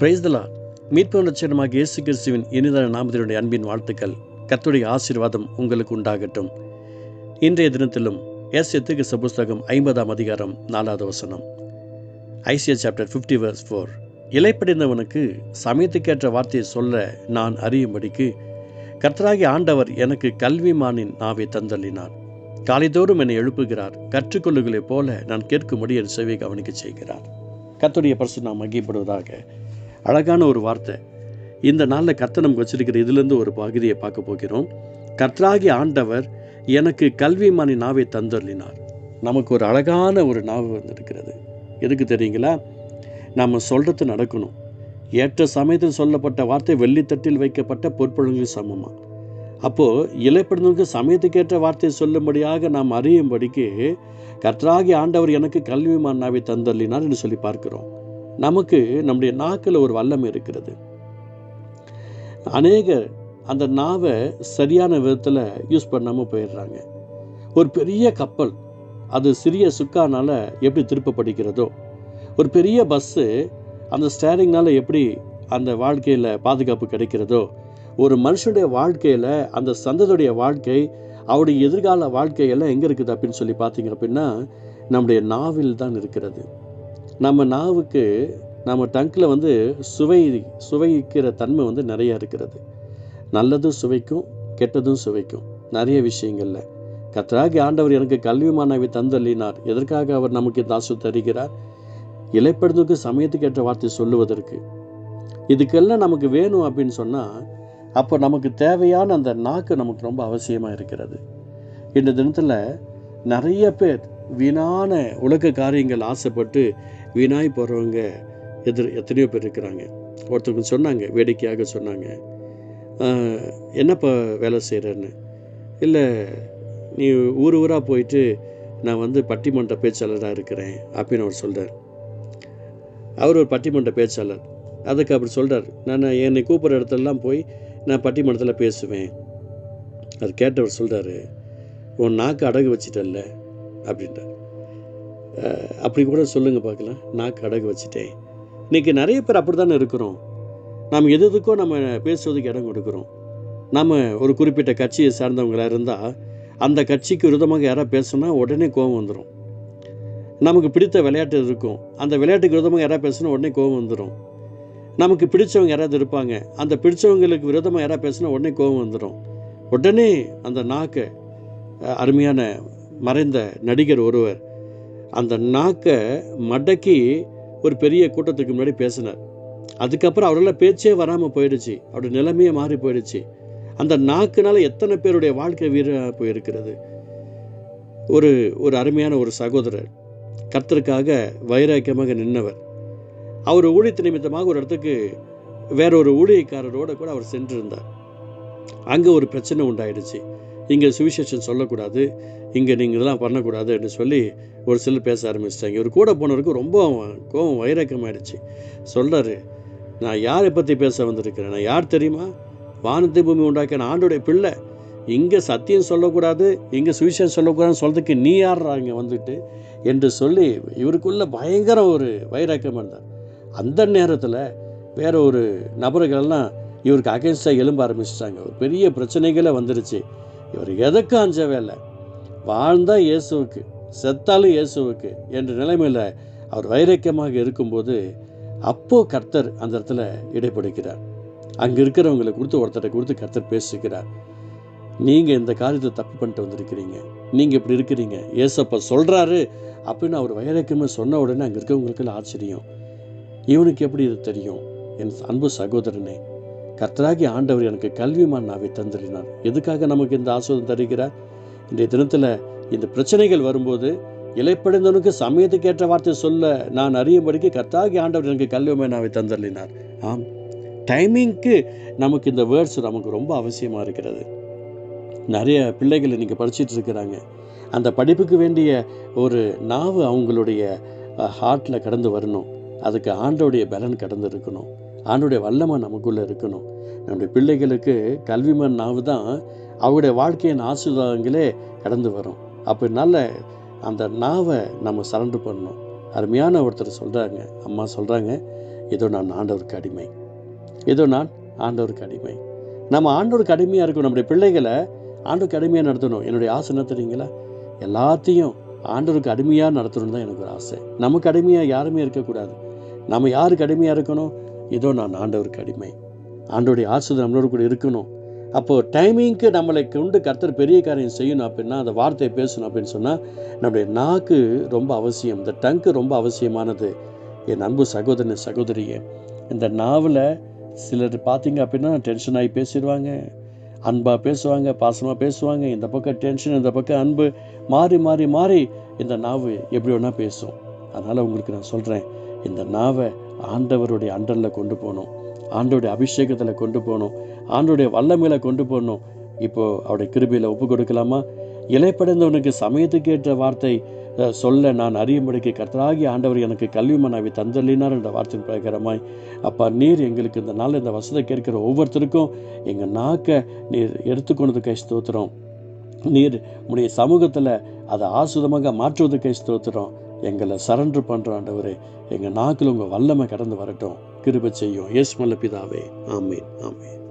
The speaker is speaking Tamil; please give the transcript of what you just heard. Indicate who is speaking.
Speaker 1: Praise the Lord. மீட்பு ரட்சகருமாகிய இயேசு கிறிஸ்துவின் இனிதான நாமத்தினுடைய அன்பின் வாழ்த்துக்கள், கர்த்தருடைய ஆசீர்வாதம் உங்களுக்கு உண்டாகட்டும். இன்றைய தினத்திலும் தீர்க்கதரிசி புஸ்தகம் 50ஆம் அதிகாரம் 4வது வசனம். Isaiah chapter 50 verse 4. இலைப்படிந்தவனுக்கு சமயத்துக்கேற்ற வார்த்தையை சொல்ல நான் அறியும்படிக்கு கர்த்தராகிய ஆண்டவர் எனக்கு கல்விமானின் நாவை தந்தள்ளினார். காலைதோறும் என்னை எழுப்புகிறார், கற்றுக்கொள்ளுகளைப் போல நான் கேட்கும்படி என் செவியை கவனிக்க செய்கிறார். கர்த்தருடைய பரிசுத்த நாமம் மகிமைப்படுவதாக. அழகான ஒரு வார்த்தை. இந்த நாளில் கர்த்தர் நமக்கு வச்சிருக்கிற இதிலிருந்து ஒரு பகுதியை பார்க்க போகிறோம். கர்த்தராகிய ஆண்டவர் எனக்கு கல்விமானி நாவை தந்தள்ளினார். நமக்கு ஒரு அழகான ஒரு நாவு வந்திருக்கிறது. எதுக்கு தெரியுங்களா? நம்ம சொல்கிறது நடக்கணும். ஏற்ற சமயத்தில் சொல்லப்பட்ட வார்த்தை வெள்ளித்தட்டில் வைக்கப்பட்ட பொற்பொழுங்கில் சமமாக. அப்போது இலைப்படுந்தவனுக்கு சமயத்துக்கேற்ற வார்த்தையை சொல்லும்படியாக நாம் அறியும்படிக்கு கர்த்தராகிய ஆண்டவர் எனக்கு கல்விமான் நாவை தந்தள்ளினார் என்று சொல்லி பார்க்கிறோம். நமக்கு நம்முடைய நாக்கில் ஒரு வல்லமை இருக்கிறது. அநேகர் அந்த நாவை சரியான விதத்தில் யூஸ் பண்ணாமல் போயிடுறாங்க. ஒரு பெரிய கப்பல் அது சிறிய சுக்கானால் எப்படி திருப்பப்படுகிறதோ, ஒரு பெரிய பஸ்ஸு அந்த ஸ்டேரிங்னால் எப்படி அந்த வாழ்க்கையில் பாதுகாப்பு கிடைக்கிறதோ, ஒரு மனுஷனுடைய வாழ்க்கையில் அந்த சந்ததியுடைய வாழ்க்கை, அவருடைய எதிர்கால வாழ்க்கையெல்லாம் எங்கே இருக்குது அப்படின்னு சொல்லி பார்த்தீங்க அப்படின்னா நம்முடைய நாவில் தான் இருக்கிறது. நம்ம நாவுக்கு, நம்ம டங்கில் சுவைக்கிற தன்மை நிறையா இருக்கிறது. நல்லதும் சுவைக்கும், கெட்டதும் சுவைக்கும். நிறைய விஷயங்களில் கர்த்தராகிய ஆண்டவர் எனக்கு கல்விமானாவை தந்தள்ளினார். எதற்காக அவர் நமக்கு இந்த ஆசை தருகிறார்? இலைப்படுத்துக்கு சமயத்துக்கு ஏற்ற வார்த்தை சொல்லுவதற்கு. இதுக்கெல்லாம் நமக்கு வேணும் அப்படின்னு சொன்னால் அப்போ நமக்கு தேவையான அந்த நாக்கு நமக்கு ரொம்ப அவசியமாக இருக்கிறது. இந்த தினத்தில் நிறைய பேர் வீணான உலக காரியங்கள் ஆசைப்பட்டு வீணாய் போகிறவங்க எத்தனையோ பேர் இருக்கிறாங்க. ஒருத்தவங்க சொன்னாங்க, வேடிக்கையாக சொன்னாங்க, என்னப்பா வேலை செய்கிறேன்னு. இல்லை, நீ ஊராக போயிட்டு நான் பட்டிமன்ற பேச்சாளராக இருக்கிறேன் அப்படின்னு அவர் சொல்கிறார். அவர் ஒரு பட்டிமன்ற பேச்சாளர். அதுக்கு அப்படி சொல்கிறார், நான் என்னை கூப்பிட்ற இடத்துலலாம் போய் நான் பட்டிமன்றத்தில் பேசுவேன். அது கேட்டவர் சொல்கிறாரு, உன் நாக்கு அடகு வச்சிட்டல்ல அப்படின்றார். அப்படி கூட சொல்லுங்கள் பார்க்கலாம். நாக்கு அடகு வச்சுட்டேன். இன்றைக்கி நிறைய பேர் அப்படி தானே இருக்கிறோம். நாம் எதுக்கோ நம்ம பேசுவதுக்கு இடம் கொடுக்குறோம். நம்ம ஒரு குறிப்பிட்ட கட்சியை சார்ந்தவங்களாக இருந்தால் அந்த கட்சிக்கு விரோதமாக யாராவது பேசுனா உடனே கோபம் வந்துடும். நமக்கு பிடித்த விளையாட்டு இருக்கும், அந்த விளையாட்டுக்கு விரோதமாக யாராவது பேசுனா உடனே கோபம் வந்துடும். நமக்கு பிடிச்சவங்க யாராவது இருப்பாங்க, அந்த பிடிச்சவங்களுக்கு விரோதமாக யாராவது பேசுனா உடனே கோபம் வந்துடும். உடனே அந்த நாக்கை, அருமையான மறைந்த நடிகர் ஒருவர் அந்த நாக்கை மடக்கி ஒரு பெரிய கூட்டத்துக்கு முன்னாடி பேசினார். அதுக்கப்புறம் அவரால் பேச்சே வராமல் போயிடுச்சு. அவருடைய நிலைமையே மாறி போயிடுச்சு. அந்த நாக்குனால எத்தனை பேருடைய வாழ்க்கை வீணாக போயிருக்கிறது. ஒரு அருமையான ஒரு சகோதரர் கர்த்தருக்காக வைராக்கியமாக நின்றவர். அவர் ஊழியத்து நிமித்தமாக ஒரு இடத்துக்கு வேறொரு ஊழியக்காரரோடு கூட அவர் சென்றிருந்தார். அங்கே ஒரு பிரச்சனை உண்டாயிடுச்சு. இங்கே சுவிசேஷம் சொல்லக்கூடாது, இங்கே நீங்கள் இதெல்லாம் பண்ணக்கூடாது அப்படின்னு சொல்லி ஒரு சிலர் பேச ஆரம்பிச்சிட்டாங்க. இவர் கூட போனவருக்கு ரொம்ப கோபம், வைராக்கியமாயிடுச்சு. சொல்கிறாரு, நான் யாரை பற்றி பேச வந்திருக்கிறேன்? நான் யார் தெரியுமா? வானத்தை பூமி உண்டாக்கின ஆண்டோடைய பிள்ளை. இங்கே சத்தியம் சொல்லக்கூடாது, இங்கே சுவிசேஷம் சொல்லக்கூடாதுன்னு சொல்கிறதுக்கு நீ யாரா இங்கே வந்துட்டு என்று சொல்லி இவருக்குள்ள பயங்கர ஒரு வைராக்கியம் இருந்தார். அந்த நேரத்தில் வேற ஒரு நபர்கள்லாம் இவருக்கு அகேன்ஸ்டாக எழும்ப ஆரம்பிச்சிட்டாங்க. ஒரு பெரிய பிரச்சனைகளே வந்துருச்சு. இவர் எதுக்கும் அஞ்சவே இல்லை. வாழ்ந்தால் இயேசுவுக்கு, செத்தாலும் இயேசுவுக்கு என்ற நிலைமையில் அவர் வைராக்கியமாக இருக்கும்போது அப்போது கர்த்தர் அந்த இடத்துல இடைப்படுகிறார். அங்கே இருக்கிறவங்களை ஒருத்தரை கர்த்தர் பேசுகிறார். நீங்கள் இந்த காரியத்தை தப்பு பண்ணிட்டு வந்திருக்கிறீங்க, நீங்கள் இப்படி இருக்கிறீங்க, ஏசப்பா சொல்கிறாரு அப்படின்னு அவர் வைராக்கியமாக சொன்ன உடனே அங்கே இருக்கிறவங்களுக்கு ஆச்சரியம். இவனுக்கு எப்படி இது தெரியும்? என் அன்பு சகோதரனே, கர்த்தராகிய ஆண்டவர் எனக்கு கல்விமான் நாவை தந்தளினார். எதுக்காக நமக்கு இந்த ஆசீர்வாதம் தருகிறார்? இன்றைய தினத்தில் இந்த பிரச்சனைகள் வரும்போது இலைப்படைந்தவனுக்கு சமயத்துக்கு ஏற்ற வார்த்தை சொல்ல நான் அறியும்படிக்கு கர்த்தராகிய ஆண்டவர் எனக்கு கல்விமான் நாவை தந்தளினார். ஆம், டைமிங்க்கு நமக்கு இந்த வேர்ட்ஸ் நமக்கு ரொம்ப அவசியமாக இருக்கிறது. நிறைய பிள்ளைகள் இன்றைக்கி படிச்சுட்டு இருக்கிறாங்க. அந்த படிப்புக்கு வேண்டிய ஒரு நாவு அவங்களுடைய ஹார்ட்டில் கடந்து வரணும். அதுக்கு ஆண்டோடைய பலன் கடந்து இருக்கணும். ஆண்டோடைய வல்லமை நமக்குள்ளே இருக்கணும். நம்முடைய பிள்ளைகளுக்கு கல்விமான் நாவு தான் அவருடைய வாழ்க்கையின் ஆசீர்வாதங்களே கடந்து வரும். அப்படினால அந்த நாவை நம்ம சரண்டர் பண்ணணும். அருமையான ஒருத்தர் சொல்கிறாங்க, அம்மா சொல்கிறாங்க, இதோ நான் ஆண்டவருக்கு அடிமை, இதோ நான் ஆண்டவருக்கு அடிமை. நம்ம ஆண்டவருக்கு அடிமையாக இருக்கணும். நம்முடைய பிள்ளைகளை ஆண்டவருக்கு அடிமையாக நடத்தணும். என்னுடைய ஆசை என்ன தெரியுங்களா? எல்லாத்தையும் ஆண்டவருக்கு அடிமையாக நடத்தணும்னு தான் எனக்கு ஒரு ஆசை. நமக்கு அடிமையாக யாருமே இருக்கக்கூடாது. நம்ம யாருக்கு அடிமையாக இருக்கணும்? இதோ நான் ஆண்டவருக்கு அடிமை. ஆண்டவருடைய ஆசீர்வாதம் நம்மளோட கூட இருக்கணும். அப்போது டைமிங்க்கு நம்மளை கொண்டு கர்த்தர் பெரிய காரியம் செய்யணும் அப்படின்னா, அந்த வார்த்தையை பேசணும் அப்படின்னு சொன்னால், நம்முடைய நாக்கு ரொம்ப அவசியம். இந்த டங்கு ரொம்ப அவசியமானது. என் அன்பு சகோதரன் சகோதரியே, இந்த நாவில் சிலர் பார்த்தீங்க அப்படின்னா டென்ஷன் ஆகி பேசிடுவாங்க, அன்பாக பேசுவாங்க, பாசமாக பேசுவாங்க. இந்த பக்கம் டென்ஷன், இந்த பக்கம் அன்பு, மாறி மாறி மாறி இந்த நாவு எப்படி வேணால் பேசும். அதனால் உங்களுக்கு நான் சொல்கிறேன், இந்த நாவை ஆண்டவருடைய அண்டரில் கொண்டு போகணும், ஆண்டவருடைய அபிஷேகத்தில் கொண்டு போகணும், ஆண்டவருடைய வல்லமையில் கொண்டு போகணும். இப்போது அவருடைய கிருபையில் ஒப்பு கொடுக்கலாமா? இலைப்படைந்தவனுக்கு சமயத்துக்கு ஏற்ற வார்த்தை சொல்ல நான் அறியும்படிக்கு கர்த்தராகிய ஆண்டவர் எனக்கு கல்வி மனாவி தந்தள்ளினார் என்ற வார்த்தையின் பிரகாரமாய், அப்பா நீர் எங்களுக்கு இந்த நாள் இந்த வசதி கேட்கிற ஒவ்வொருத்தருக்கும் எங்கள் நாக்கை நீர் எடுத்துக்கொண்டதுக்கை ஸ்தோத்திரம். நீர் உடைய சமூகத்தில் அதை ஆசுதமாக மாற்றுவதுக்கை ஸ்தோத்திரம். எங்களை சரண்டர் பண்ணுற ஆண்டவரே, எங்கள் நாக்கில் உங்கள் வல்லமை கடந்து வரட்டும், கிருபை செய்யும். இயேசுவின் பிதாவே, ஆமென், ஆமென்.